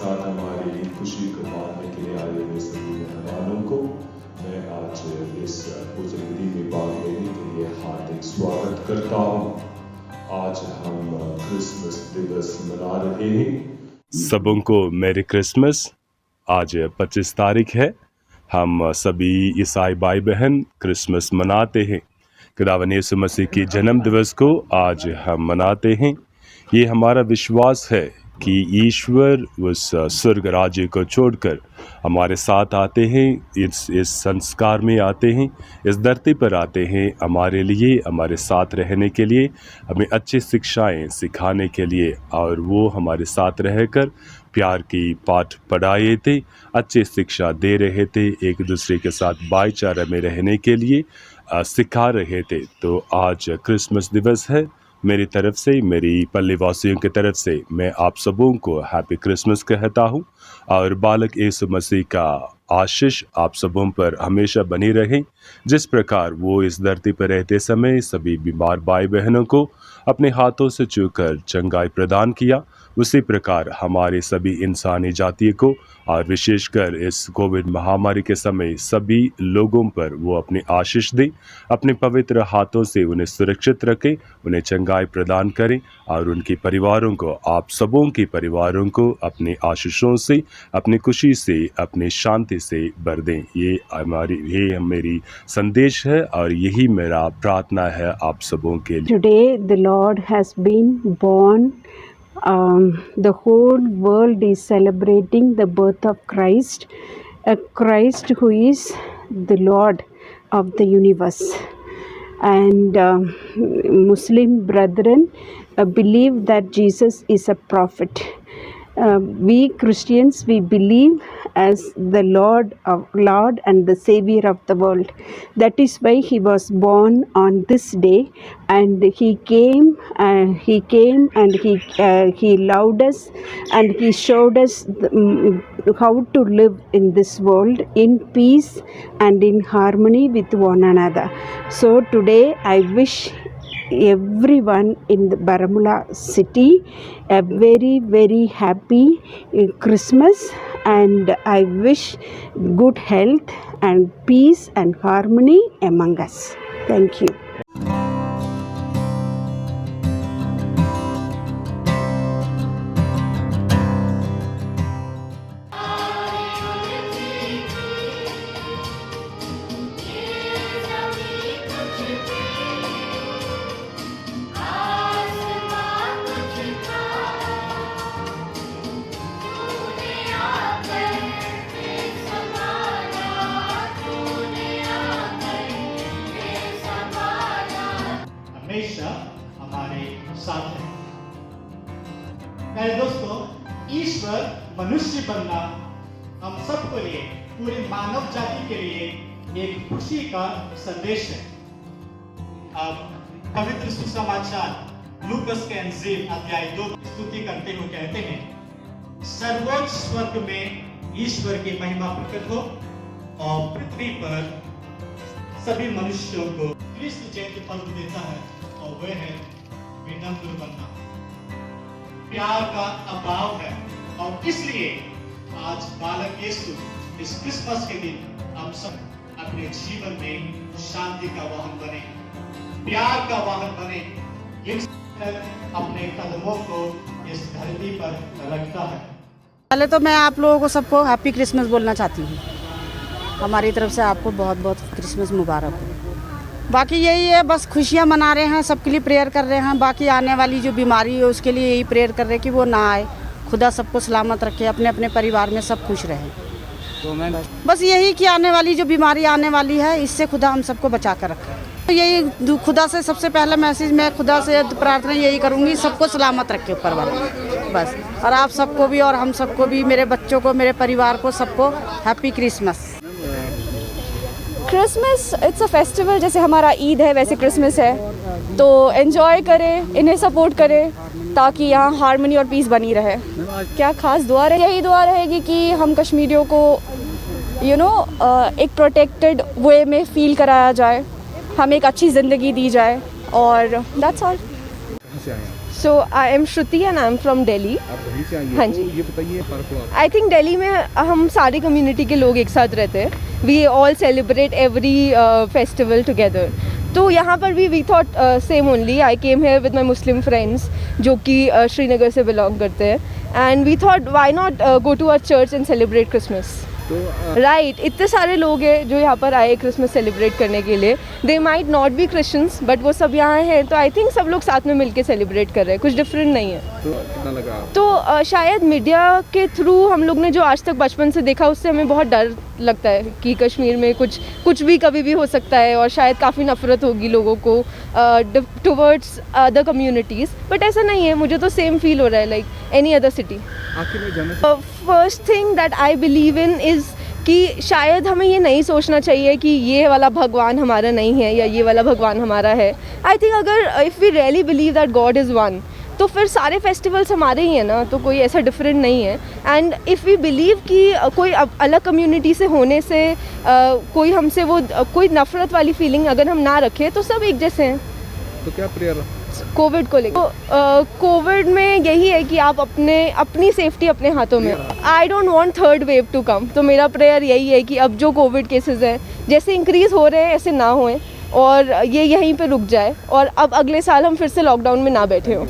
साथ हमारी खुशी को बांटने के लिए आए हुए सभी मेहमानों को मैं आज इस बुजुर्गी में भाग लेने के लिए हार्दिक स्वागत करता हूँ। आज हम क्रिसमस दिवस मना रहे हैं। सबों को मेरी क्रिसमस। आज 25 तारीख है। हम सभी ईसाई भाई बहन क्रिसमस मनाते हैं। खुदावंद यीशु मसीह के जन्म दिवस को आज हम मनाते हैं। ये हमारा विश्वास है कि ईश्वर उस स्वर्ग राज्य को छोड़कर हमारे साथ आते हैं, इस संस्कार में आते हैं, इस धरती पर आते हैं हमारे लिए, हमारे साथ रहने के लिए, हमें अच्छी शिक्षाएं सिखाने के लिए। और वो हमारे साथ रहकर प्यार की पाठ पढ़ाए थे, अच्छी शिक्षा दे रहे थे, एक दूसरे के साथ भाईचारा में रहने के लिए सिखा रहे थे। तो आज क्रिसमस दिवस है। मेरी तरफ से, मेरी पल्ली वासियों की तरफ से मैं आप सबों को हैप्पी क्रिसमस कहता हूँ। और बालक यीशु मसीह का आशीष आप सबों पर हमेशा बनी रहे। जिस प्रकार वो इस धरती पर रहते समय सभी बीमार भाई बहनों को अपने हाथों से छूकर चंगाई प्रदान किया, उसी प्रकार हमारे सभी इंसानी जाति को और विशेषकर इस कोविड महामारी के समय सभी लोगों पर वो अपनी आशीष दे, अपने पवित्र हाथों से उन्हें सुरक्षित रखें, उन्हें चंगाई प्रदान करें और उनके परिवारों को, आप सबों के परिवारों को अपने आशीषों से, अपनी खुशी से, अपनी शांति से भर दें। ये मेरी संदेश है और यही मेरा प्रार्थना है आप सबों के लिए। Today the Lord has been born. The whole world is celebrating the birth of Christ, a Christ who is the Lord of the universe. And Muslim brethren believe that Jesus is a prophet. We Christians, we believe as the Lord and the Savior of the world. That is why he was born on this day, and he came and he loved us, and he showed us how to live in this world in peace and in harmony with one another. So today I wish everyone in the Baramulla city a very, very happy Christmas, and I wish good health and peace and harmony among us. Thank you. हमेशा हमारे साथ है। प्यारे दोस्तों, ईश्वर मनुष्य बनना हम सबके लिए, पूरी मानव जाति के लिए एक खुशी का संदेश है। अब पवित्र सुसमाचार लूकस के अंजील अध्याय 2 की स्तुति करते हुए कहते हैं, सर्वोच्च स्वर्ग में ईश्वर की महिमा प्रकट हो और पृथ्वी पर सभी मनुष्यों को क्रिस्त जैसे फल देता है, और वह है विनम्र बनना। प्यार का अभाव है, और इसलिए आज बालक यीशु इस क्रिसमस के दिन हम सब अपने जीवन में शांति का वाहन बने, प्यार का वाहन बने। अपने कदमों को इस धरती पर रखता है। पहले तो मैं आप लोगों को सबको हैप्पी क्रिसमस बोलना चाहती हूँ। हमारी तरफ से आपको बहुत बहुत क्रिसमस मुबारक हो। बाकी यही है, बस खुशियाँ मना रहे हैं, सबके लिए प्रेयर कर रहे हैं। बाकी आने वाली जो बीमारी है उसके लिए यही प्रेयर कर रहे हैं कि वो ना आए, खुदा सबको सलामत रखे, अपने अपने परिवार में सब खुश रहे। तो मैं बस यही कि आने वाली जो बीमारी आने वाली है इससे खुदा हम सबको बचा कर रखे। तो यही खुदा से सबसे पहला मैसेज मैं खुदा से प्रार्थना यही करूँगी, सबको सलामत रखे ऊपर वाला, बस। और आप सबको भी और हम सबको भी, मेरे बच्चों को, मेरे परिवार को, सबको happy Christmas. Christmas it's a festival, जैसे हमारा ईद है वैसे क्रिसमस है। तो एंजॉय करें, इन्हें सपोर्ट करें ताकि यहाँ हारमोनी और पीस बनी रहे। क्या खास दुआ रहे, यही दुआ रहेगी कि हम कश्मीरियों को एक प्रोटेक्टेड वे में फील कराया जाए, हमें एक अच्छी ज़िंदगी दी जाए, और that's all. So I am Shruti and I am from Delhi. आप दिल्ली से आई हैं, हाँ तो जी। ये बताइए फर्क हुआ। आई थिंक दिल्ली में हम सारी कम्युनिटी के लोग एक साथ रहते हैं. We all celebrate every festival together. तो यहाँ पर भी we thought same only. I came here with my Muslim friends जो कि श्रीनगर से बिलोंग करते हैं. And we thought why not go to our church and celebrate Christmas. तो राइट, इतने सारे लोग हैं जो यहाँ पर आए क्रिसमस सेलिब्रेट करने के लिए. They might not be Christians but वो सब यहाँ हैं. तो आई थिंक सब लोग साथ में मिलके सेलिब्रेट कर रहे हैं. कुछ डिफरेंट नहीं है. तो कितना लगा आपको? तो शायद मीडिया के थ्रू हम लोग ने जो आज तक बचपन से देखा उससे हमें बहुत डर लगता है कि कश्मीर में कुछ भी कभी भी हो सकता है और शायद काफ़ी नफरत होगी लोगों को टुवर्ड्स अदर कम्युनिटीज़. बट ऐसा नहीं है. मुझे तो सेम फील हो रहा है लाइक एनी अदर सिटी. आखिर में जाना first thing that I believe in is कि शायद हमें ये नहीं सोचना चाहिए कि ये वाला भगवान हमारा नहीं है या ये वाला भगवान हमारा है. आई थिंक अगर if we really believe that God is one तो फिर सारे फेस्टिवल्स हमारे ही हैं ना. तो कोई ऐसा डिफरेंट नहीं है. एंड इफ़ वी बिलीव कि कोई अलग कम्युनिटी से होने से कोई हमसे वो कोई नफ़रत वाली फीलिंग अगर हम ना रखें तो सब एक जैसे हैं. तो क्या प्रेयर कोविड को लेकर तो कोविड में यही है कि आप अपनी सेफ्टी अपने हाथों में. I don't want third wave to come. तो मेरा प्रेयर यही है कि अब जो कोविड केसेस हैं जैसे इंक्रीज़ हो रहे हैं ऐसे ना होएं और ये यहीं पे रुक जाए और अब अगले साल हम फिर से लॉकडाउन में ना बैठे हों.